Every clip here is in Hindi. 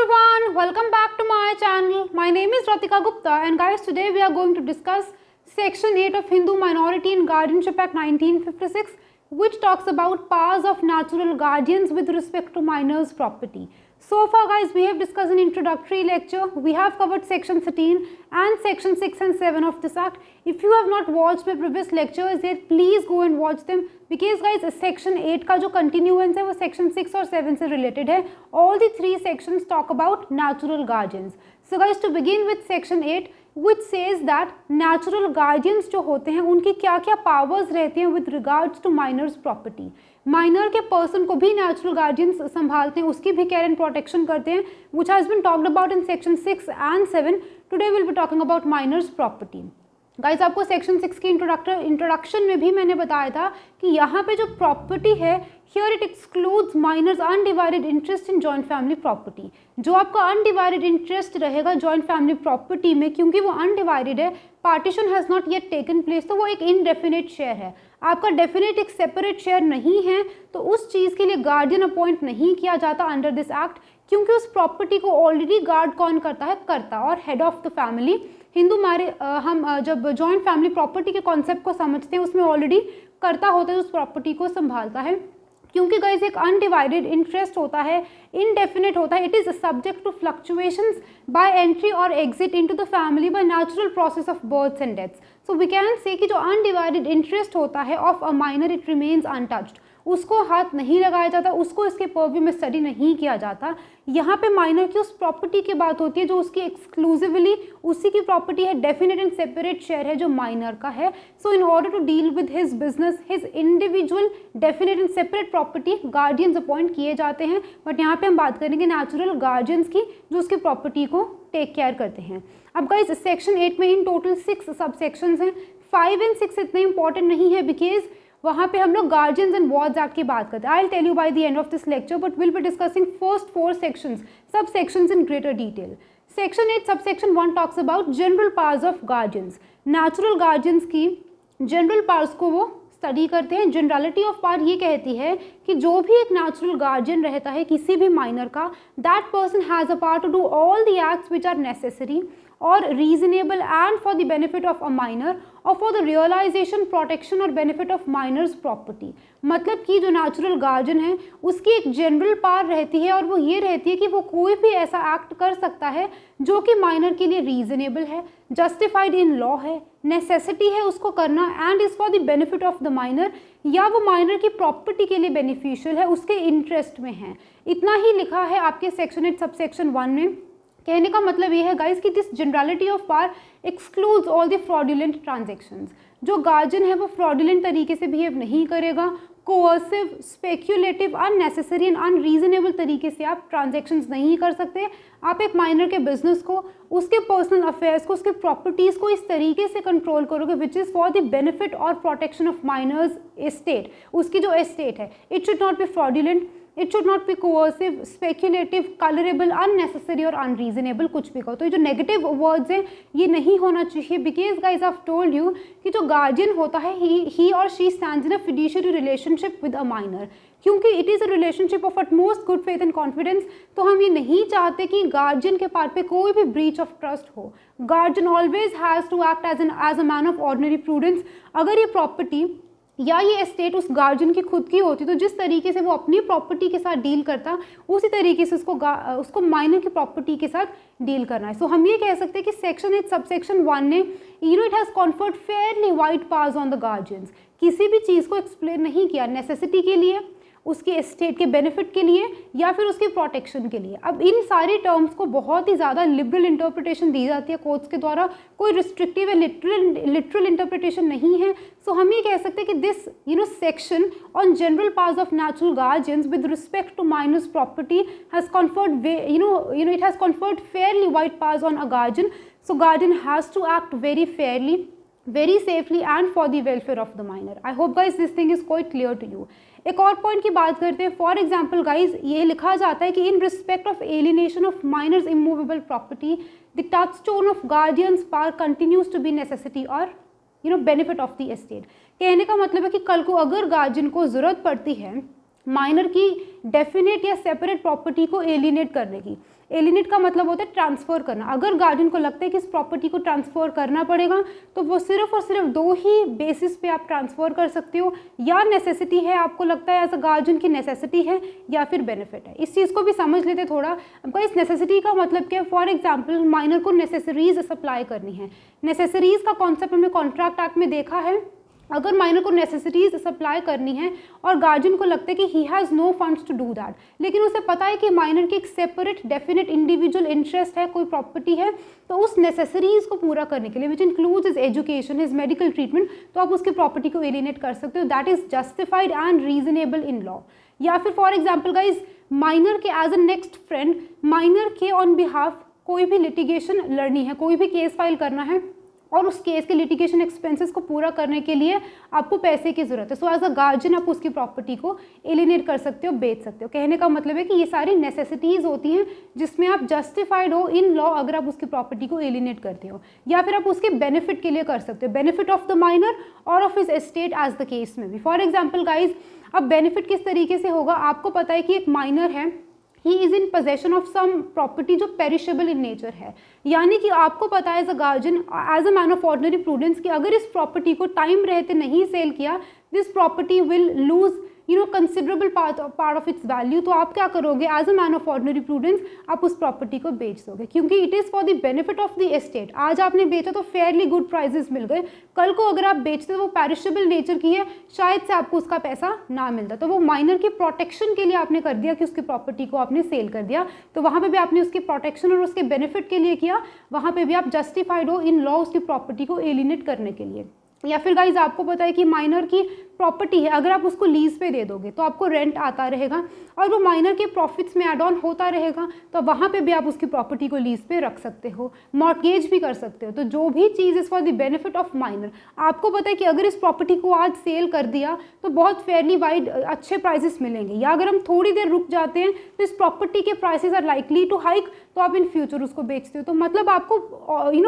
everyone, welcome back to my channel. My name is Ratika Gupta and guys, today we are going to discuss Section 8 of Hindu Minority and Guardianship Act 1956, which talks about powers of natural guardians with respect to minors' property. So far guys, we have discussed an introductory lecture. We have covered Section 13 and Section 6 and 7 of this act. If you have not watched my previous lectures yet, please go and watch them. Because guys, Section 8 का जो continuance है वो Section 6 और 7 से related है. All the three sections talk about natural guardians. So guys, to begin with Section 8, which says that natural guardians जो होते हैं उनकी क्या क्या powers रहते हैं with regards to minors property. Minor के पर्सन को भी नेचुरल गार्डियंस संभालते हैं, उसकी भी केयर एंड प्रोटेक्शन करते हैं, which has been talked about in section 6 and 7. Today will be talking about minors property. Guys, आपको सेक्शन 6 की इंट्रोडक्शन में भी मैंने बताया था कि यहाँ पे जो प्रॉपर्टी है, here it excludes minors undivided interest in joint family property. जो आपका अनडिवाइडेड इंटरेस्ट रहेगा जॉइंट फैमिली प्रॉपर्टी में, क्योंकि वो अनडिवाइडेड है, partition has not yet taken place, तो वो एक इनडेफिनेट शेयर है. आपका डेफिनेट एक सेपरेट शेयर नहीं है, तो उस चीज़ के लिए गार्डियन अपॉइंट नहीं किया जाता अंडर दिस एक्ट, क्योंकि उस प्रॉपर्टी को ऑलरेडी गार्ड कौन करता है, करता और head of the family. Hindu हम जब जॉइंट फैमिली प्रॉपर्टी के कॉन्सेप्ट को समझते हैं, उसमें ऑलरेडी करता होता है, उस प्रॉपर्टी को संभालता है. क्योंकि गाइज एक अनडिवाइडेड इंटरेस्ट होता है, इनडेफिनेट होता है, it is subject to fluctuations by entry और exit into the family by natural process of births and deaths. So we can say कि जो अनडिवाइडेड इंटरेस्ट होता है of a minor, it remains untouched. उसको हाथ नहीं लगाया जाता, उसको इसके पर्व्यू में स्टडी नहीं किया जाता. यहाँ पे माइनर की उस प्रॉपर्टी की बात होती है जो उसकी एक्सक्लूसिवली उसी की प्रॉपर्टी है, डेफिनेट एंड सेपरेट शेयर है जो माइनर का है. So in order to deal with his business, his individual definite and separate property, guardians appoint किए जाते हैं. बट यहाँ पे हम बात करेंगे नेचुरल गार्डियंस की, जो उसकी प्रॉपर्टी को टेक केयर करते हैं. अब गाइस, सेक्शन 8 में इन टोटल 6 सब सेक्शंस हैं. 5 एंड 6 इतने इंपॉर्टेंट नहीं है, बिकॉज वहाँ पे हम लोग गार्जियंस एंड वॉर्ड्स एक्ट की बात करते हैं. I will tell you by the end of this lecture, but will be discussing first 4 sections, sub sections in greater detail. Section 8 sub section 1 talks about general powers of guardians. Natural guardians की जनरल पावर्स को वो स्टडी करते हैं. जनरलिटी ऑफ पावर ये कहती है कि जो भी एक नेचुरल गार्जियन रहता है किसी भी माइनर का, that person has a power to do all the acts which are necessary or reasonable and for the benefit of a minor or for the realization, protection और benefit of minors property. मतलब कि जो नेचुरल गार्जियन है उसकी एक जनरल पावर रहती है, और वो ये रहती है कि वो कोई भी ऐसा एक्ट कर सकता है जो कि माइनर के लिए रीजनेबल है, जस्टिफाइड इन लॉ है, नेसेसिटी है उसको करना, and is for the benefit of the minor, या वो माइनर की प्रॉपर्टी के लिए बेनिफिशियल है, उसके इंटरेस्ट में है. इतना ही लिखा है आपके सेक्शन 8 सब सेक्शन 1 में. कहने का मतलब ये है गाइस कि this generality of power excludes all the fraudulent transactions. जो गार्जियन है वो फ्रॉडुलेंट तरीके से बिहेव नहीं करेगा, coercive, speculative, unnecessary and unreasonable तरीके से आप ट्रांजेक्शन्स नहीं कर सकते. आप एक माइनर के बिजनेस को, उसके पर्सनल अफेयर्स को, उसके प्रॉपर्टीज़ को इस तरीके से कंट्रोल करोगे which is for the benefit और प्रोटेक्शन ऑफ माइनर्स एस्टेट. उसकी जो एस्टेट है, it should not be fraudulent, it should not be coercive, speculative, colourable, unnecessary और अनरीजनेबल, कुछ भी कहो. तो ये जो नेगेटिव वर्ड्स हैं ये नहीं होना चाहिए, because guys I have told you कि जो गार्जियन होता है ही और she stands in a fiduciary relationship with a minor, क्योंकि it is a relationship of utmost good faith and confidence. तो हम ये नहीं चाहते कि गार्जियन के पार्ट पे कोई भी ब्रीच ऑफ ट्रस्ट हो. Guardian always has to act as a man of ordinary prudence. अगर ये प्रॉपर्टी या ये एस्टेट उस गार्जियन की खुद की होती तो जिस तरीके से वो अपनी प्रॉपर्टी के साथ डील करता, उसी तरीके से उसको माइनर की प्रॉपर्टी के साथ डील करना है. सो हम ये कह सकते हैं कि सेक्शन 8 सब सेक्शन 1 ने it has conferred fairly wide powers on the guardians. किसी भी चीज़ को एक्सप्लेन नहीं किया, नेसेसिटी के लिए, उसके एस्टेट के बेनिफिट के लिए, या फिर उसके प्रोटेक्शन के लिए. अब इन सारे टर्म्स को बहुत ही ज़्यादा लिबरल इंटरप्रिटेशन दी जाती है कोर्ट्स के द्वारा, कोई रिस्ट्रिक्टिव या लिटरल इंटरप्रिटेशन नहीं है. सो हम ये कह सकते हैं कि this section on general powers of natural guardians with respect to minors property has conferred it has conferred fairly wide powers on a guardian. So guardian has to act very fairly, very safely and for the welfare of the minor. I hope guys this thing is quite clear to you. एक और पॉइंट की बात करते हैं. फॉर एग्जाम्पल गाइज, ये लिखा जाता है कि in respect of alienation of minors immovable property the touchstone of guardians power continues to be necessity और बेनिफिट ऑफ द एस्टेट. कहने का मतलब है कि कल को अगर गार्जियन को ज़रूरत पड़ती है माइनर की डेफिनेट या सेपरेट प्रॉपर्टी को एलिनेट करने की। एलिनेट का मतलब होता है ट्रांसफ़र करना। अगर गार्जियन को लगता है कि इस प्रॉपर्टी को ट्रांसफ़र करना पड़ेगा तो वो सिर्फ और सिर्फ दो ही बेसिस पे आप ट्रांसफ़र कर सकते हो, या नेसेसिटी है, आपको लगता है एज अ गार्जियन की नेसेसिटी है, या फिर बेनिफिट है। इस चीज़ को भी समझ लेते थोड़ा। आपका इस नेसेसिटी का मतलब क्या है? फॉर एग्जाम्पल माइनर को नेसेसरीज सप्लाई करनी है। नेसेसरीज का कॉन्सेप्ट हमने कॉन्ट्रैक्ट एक्ट में देखा है। अगर माइनर को नेसेसिटीज सप्लाई करनी है और गार्जियन को लगता है कि he has no funds to do that, लेकिन उसे पता है कि माइनर की एक सेपरेट डेफिनेट इंडिविजुअल इंटरेस्ट है, कोई प्रॉपर्टी है, तो उस नेसेसरीज को पूरा करने के लिए which includes his education, his medical treatment, तो आप उसकी प्रॉपर्टी को एलिनेट कर सकते हो। That is justified and reasonable in law. या फिर फॉर एग्जाम्पल गाइज, माइनर के as a next friend, minor के ऑन बिहाफ कोई भी लिटिगेशन लड़नी है, कोई भी केस फाइल करना है, और उस केस के लिटिगेशन एक्सपेंसेस को पूरा करने के लिए आपको पैसे की ज़रूरत है। सो एज अ गार्जियन आप उसकी प्रॉपर्टी को एलिनेट कर सकते हो, बेच सकते हो। कहने का मतलब है कि ये सारी नेसेसिटीज़ होती हैं जिसमें आप जस्टिफाइड हो इन लॉ अगर आप उसकी प्रॉपर्टी को एलिनेट करते हो, या फिर आप उसके बेनिफिट के लिए कर सकते हो, बेनिफिट ऑफ द माइनर और of his estate as the case में भी। फॉर एग्जाम्पल गाइज, अब बेनिफिट किस तरीके से होगा? आपको पता है कि एक माइनर है, he is in possession of some property जो पेरिशेबल इन नेचर है, यानी कि आपको पता है as a guardian, as a man of ordinary prudence कि अगर इस प्रॉपर्टी को टाइम रहते नहीं सेल किया, this property will lose considerable part of its value. तो आप क्या करोगे? As a man of ordinary prudence आप उस प्रॉपर्टी को बेच दोगे, क्योंकि it is for the benefit of the estate. आज आपने बेचा तो फेयरली गुड प्राइजेस मिल गए, कल को अगर आप बेचते तो वो पेरिशेबल नेचर की है, शायद से आपको उसका पैसा ना मिलता। तो वो माइनर की प्रोटेक्शन के लिए आपने कर दिया कि उसकी प्रॉपर्टी को आपने सेल कर दिया, तो वहाँ पे भी आपने उसकी प्रोटेक्शन और उसके बेनिफिट के लिए किया, वहाँ पे भी आप जस्टिफाइड हो इन लॉ उसकी प्रॉपर्टी को एलिनेट करने के लिए। या फिर गाइज आपको पता है कि माइनर की प्रॉपर्टी है, अगर आप उसको लीज पे दे दोगे तो आपको रेंट आता रहेगा और वो माइनर के प्रॉफिट्स में एड ऑन होता रहेगा, तो वहाँ पे भी आप उसकी प्रॉपर्टी को लीज पे रख सकते हो, मॉर्गेज भी कर सकते हो। तो जो भी चीज़ is for the benefit of minor. आपको पता है कि अगर इस प्रॉपर्टी को आज सेल कर दिया तो बहुत फेयरली वाइड अच्छे प्राइजेस मिलेंगे, या अगर हम थोड़ी देर रुक जाते हैं तो इस प्रॉपर्टी के prices are likely to hike, तो आप इन फ्यूचर उसको बेचते हो। तो मतलब आपको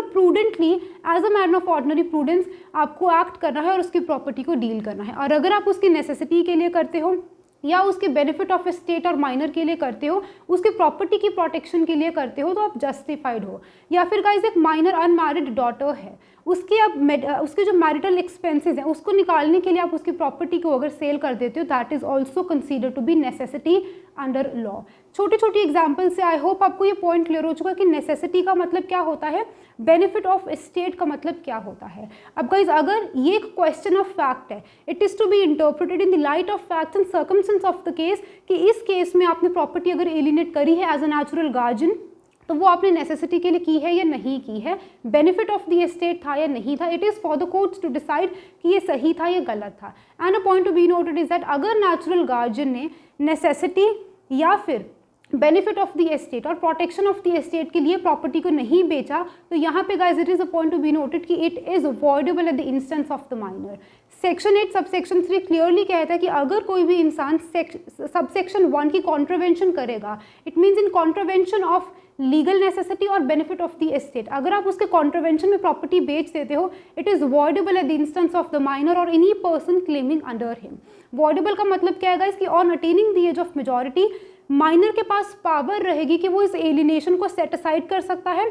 prudently as a man of ordinary prudence आपको एक्ट करना है और उसकी प्रॉपर्टी को डील करना है। और अगर आप उसकी नेसेसिटी के लिए करते हो या उसके बेनिफिट ऑफ स्टेट और माइनर के लिए करते हो, उसकी प्रॉपर्टी की प्रोटेक्शन के लिए करते हो, तो आप जस्टिफाइड हो। या फिर गाइज एक माइनर अनमैरिड डॉटर है, उसके जो मैरिटल एक्सपेंसेस हैं उसको निकालने के लिए आप उसकी प्रॉपर्टी को अगर सेल कर देते हो, that is also consider to be necessity under law. छोटी छोटी एग्जाम्पल से आई होप आपको ये पॉइंट क्लियर हो चुका कि नेसेसिटी का मतलब क्या होता है, बेनिफिट ऑफ स्टेट का मतलब क्या होता है। अब गाइज अगर ये एक क्वेश्चन ऑफ फैक्ट है, it is to be interpreted in the light of facts and circumstances of the case, कि इस केस में आपने प्रॉपर्टी अगर एलिनेट करी है एज अ नेचुरल गार्जियन, तो वो आपने नेसेसिटी के लिए की है या नहीं की है, बेनिफिट ऑफ द एस्टेट था या नहीं था, it is for the courts to decide कि ये सही था या गलत था। And a point to be noted is that अगर नेचुरल गार्जियन ने नेसेसिटी या फिर बेनिफिट ऑफ द एस्टेट और प्रोटेक्शन ऑफ द एस्टेट के लिए प्रॉपर्टी को नहीं बेचा, तो यहाँ पे guys it is a point to be noted कि it is voidable at the instance of the minor. Section 8 subsection 3 clearly कहता है कि अगर कोई भी इंसान सबसेक्शन 1 की कॉन्ट्रवेंशन करेगा, it means in contravention of legal necessity और बेनिफिट ऑफ द एस्टेट, अगर आप उसके कॉन्ट्रवेंशन में प्रॉपर्टी बेच देते हो, it is voidable at the instance of the minor और any person claiming under him. Voidable का मतलब क्या है कि on attaining the age of majority minor के पास पावर रहेगी कि वो इस एलिनेशन को सेट असाइड कर सकता है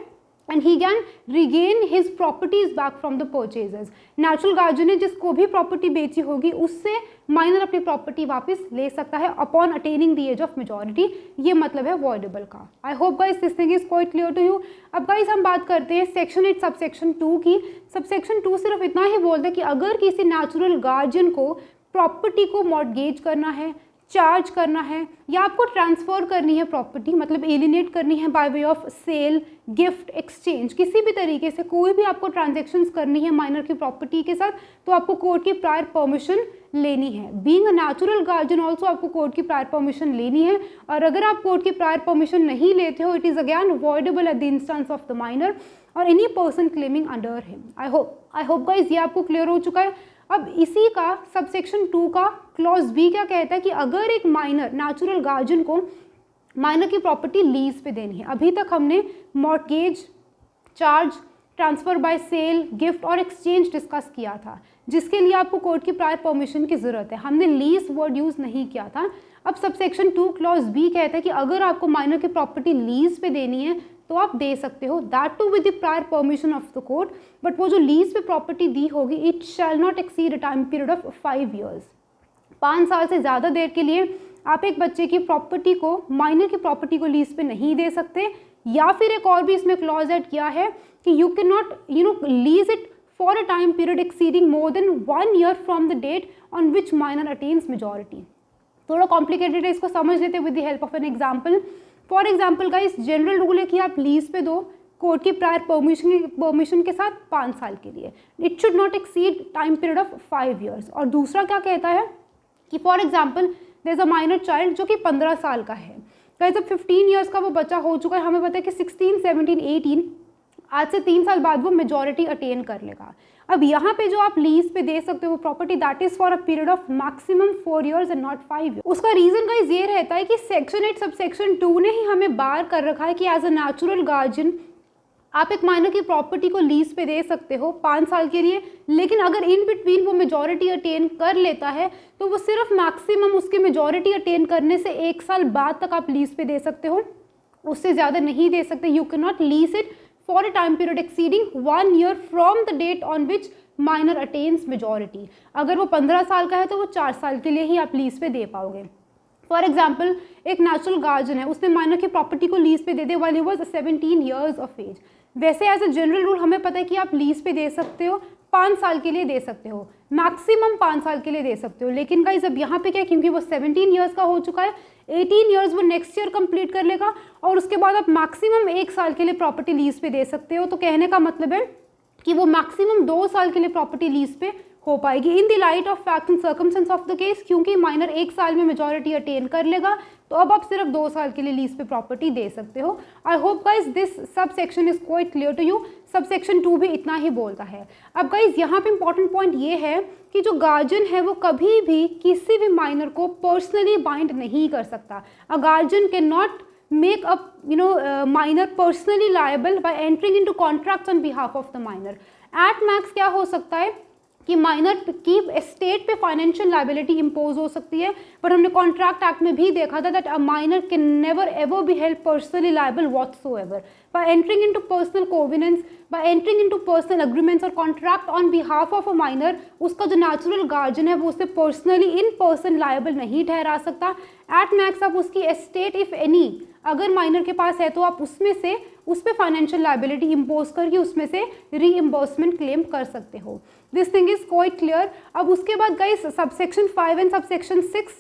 and he can regain his properties back from the purchasers. Natural guardian ने जिसको भी प्रॉपर्टी बेची होगी उससे माइनर अपनी प्रॉपर्टी वापस ले सकता है upon attaining the age of majority. ये मतलब है वॉइडेबल का। I hope guys this thing is quite clear to you. अब गाइस हम बात करते हैं सेक्शन 8 सबसेक्शन 2 की। सबसेक्शन 2 सिर्फ इतना ही बोलता है कि अगर किसी नेचुरल गार्जियन को प्रॉपर्टी को मॉर्गेज करना है, चार्ज करना है, या आपको ट्रांसफ़र करनी है प्रॉपर्टी, मतलब एलिनेट करनी है by way of sale, gift, exchange, किसी भी तरीके से कोई भी आपको ट्रांजैक्शंस करनी है माइनर की प्रॉपर्टी के साथ, तो आपको कोर्ट की प्रायर परमिशन लेनी है। Being a natural guardian also आपको कोर्ट की प्रायर परमिशन लेनी है, और अगर आप कोर्ट की प्रायर परमिशन नहीं लेते हो, it is again voidable at the instance of the minor और any person claiming under him. I hope guys ये आपको क्लियर हो चुका है। अब इसी का सबसेक्शन 2 का क्लॉज बी क्या कहता है कि अगर एक माइनर नेचुरल गार्जियन को माइनर की प्रॉपर्टी लीज पे देनी है, अभी तक हमने mortgage, charge, transfer by sale, gift और एक्सचेंज डिस्कस किया था, जिसके लिए आपको कोर्ट की प्रायर परमिशन की ज़रूरत है। हमने लीज वर्ड यूज़ नहीं किया था। अब सबसेक्शन 2 क्लॉज बी कहता है कि अगर आपको माइनर की प्रॉपर्टी लीज पे देनी है तो आप दे सकते हो, that to with the prior permission of the court, but वो जो लीज पे प्रॉपर्टी दी होगी it shall not exceed a time period of 5 years. 5 साल से ज़्यादा देर के लिए आप एक बच्चे की प्रॉपर्टी को, माइनर की प्रॉपर्टी को लीज पे नहीं दे सकते, या फिर एक और भी इसमें क्लॉज ऐड किया है कि you can not lease it for a time period exceeding more than 1 year from the date on which minor attains majority. थोड़ा कॉम्प्लिकेटेड है, इसको समझ लेते with the help of an example. For example guys, general rule है कि आप लीज पे दो कोर्ट की प्रायर परमिशन के साथ 5 साल के लिए, it should not exceed time period of 5 years. और दूसरा क्या कहता है कि for example there is a minor child जो कि 15 साल का है, गाइस अब 15 ईयर्स का वो बच्चा हो चुका है, हमें पता है कि 16, 17, 18 आज से 3 साल बाद वो मेजॉरिटी अटेन कर लेगा। अब यहाँ पे जो आप लीज पे दे सकते हो property, that is for a period of maximum 4 years and not 5 years. उसका रीजन गाइस ये रहता है कि सेक्शन 8 सबसेक्शन 2 ने ही हमें बार कर रखा है कि एज अ नेचुरल गार्जियन आप एक माइनर की प्रॉपर्टी को लीज पे दे सकते हो 5 साल के लिए, लेकिन अगर इन बिटवीन वो मेजॉरिटी अटेन कर लेता है तो वो सिर्फ मैक्सिमम उसके मेजॉरिटी अटेन करने से 1 साल बाद तक आप लीज पे दे सकते हो, उससे ज़्यादा नहीं दे सकते। You can not lease it for a time period exceeding 1 year from the date on which minor attains majority. अगर वो 15 साल का है तो वो 4 साल के लिए ही आप लीज पे दे पाओगे। फॉर एग्जाम्पल एक नेचुरल गार्जियन है, उसने माइनर की प्रॉपर्टी को लीज पे दे दे while he was 17 years of age. वैसे एज अ जनरल रूल हमें पता है कि आप लीज पे दे सकते हो, 5 साल के लिए दे सकते हो, मैक्सिमम 5 साल के लिए दे सकते हो। लेकिन गाइस अब यहाँ पे क्या, क्योंकि वो 17 ईयर्स का हो चुका है, 18 ईयर्स वो नेक्स्ट ईयर कंप्लीट कर लेगा और उसके बाद आप मैक्सिमम 1 साल के लिए प्रॉपर्टी लीज पे दे सकते हो। तो कहने का मतलब है कि वो मैक्सिमम 2 साल के लिए प्रॉपर्टी लीज पे हो पाएगी इन the light of fact and circumstances of the case, क्योंकि माइनर 1 साल में मेजॉरिटी अटेन कर लेगा तो अब आप सिर्फ 2 साल के लिए लीज पे प्रॉपर्टी दे सकते हो। I hope guys this sub section is quite clear to you. Sub section 2 भी इतना ही बोलता है। अब गाइज यहाँ पे इंपॉर्टेंट पॉइंट ये है कि जो गार्जियन है वो कभी भी किसी भी माइनर को पर्सनली बाइंड नहीं कर सकता। अ guardian can not make a minor personally liable by entering into contracts on behalf of the minor. At max क्या हो सकता है कि माइनर की स्टेट पे फाइनेंशियल लाइबिलिटी इम्पोज हो सकती है, पर हमने कॉन्ट्रैक्ट एक्ट में भी देखा था that a minor can never ever be held personally liable whatsoever by entering into personal covenants, by entering into personal agreements और contract on behalf of a minor. उसका जो नेचुरल गार्जियन है वो उसे पर्सनली इन पर्सन लाइबल नहीं ठहरा सकता। एट मैक्स आप उसकी एस्टेट इफ एनी अगर माइनर के पास है तो आप उसमें से उस पर फाइनेंशियल लाइबिलिटी इम्पोज करके उसमें से रीइम्बर्समेंट क्लेम कर सकते हो। This thing is quite clear. अब उसके बाद गाइस सबसेक्शन 5 एंड सबसेक्शन 6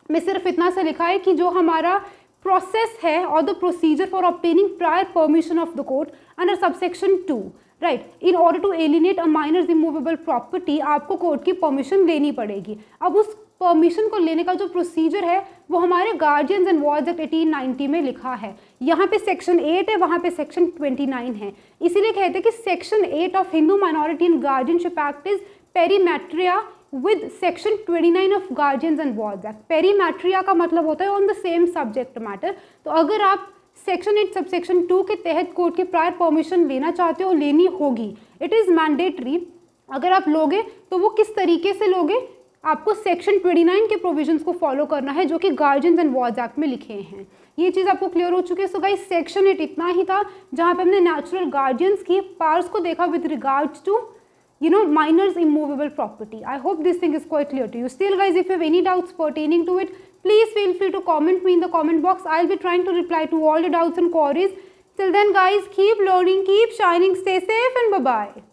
में सिर्फ इतना सा लिखा है कि जो हमारा प्रोसेस है और the procedure for obtaining prior permission of the court under subsection 2, right, in order to alienate a minor immovable property आपको कोर्ट की परमिशन लेनी पड़ेगी। अब उस परमिशन को लेने का जो प्रोसीजर है वो हमारे गार्जियंस एंड वॉर्ड्स एक्ट 1890 में लिखा है। यहाँ पे सेक्शन 8 है, वहाँ पे सेक्शन 29 है। इसीलिए कहते हैं कि section 8 of Hindu minority and guardianship act is pari materia with section 29 of guardians and wards act। Pari materia का मतलब होता है on the same subject matter. तो अगर आप सेक्शन 8 सबसेक्शन 2 के तहत कोर्ट की प्रायर परमिशन लेना चाहते हो, लेनी होगी, इट इज़ मैंडेटरी। अगर आप लोगे तो वो किस तरीके से लोगे, आपको सेक्शन 29 के प्रोविजंस को फॉलो करना है जो कि गार्जियंस एंड वार्ड्स एक्ट में लिखे हैं। ये चीज़ आपको क्लियर हो चुकी है। सो गाइस सेक्शन 8 इतना ही था जहाँ पे हमने नेचुरल गार्जियंस की पावर्स को देखा with regards to minors immovable property. I hope this thing is quite clear to you. Still guys, if you have any doubts pertaining to it, please feel free to comment me in the comment box. I'll be trying to reply to all the doubts and queries. Till then guys, keep learning, keep shining, stay safe and bye bye.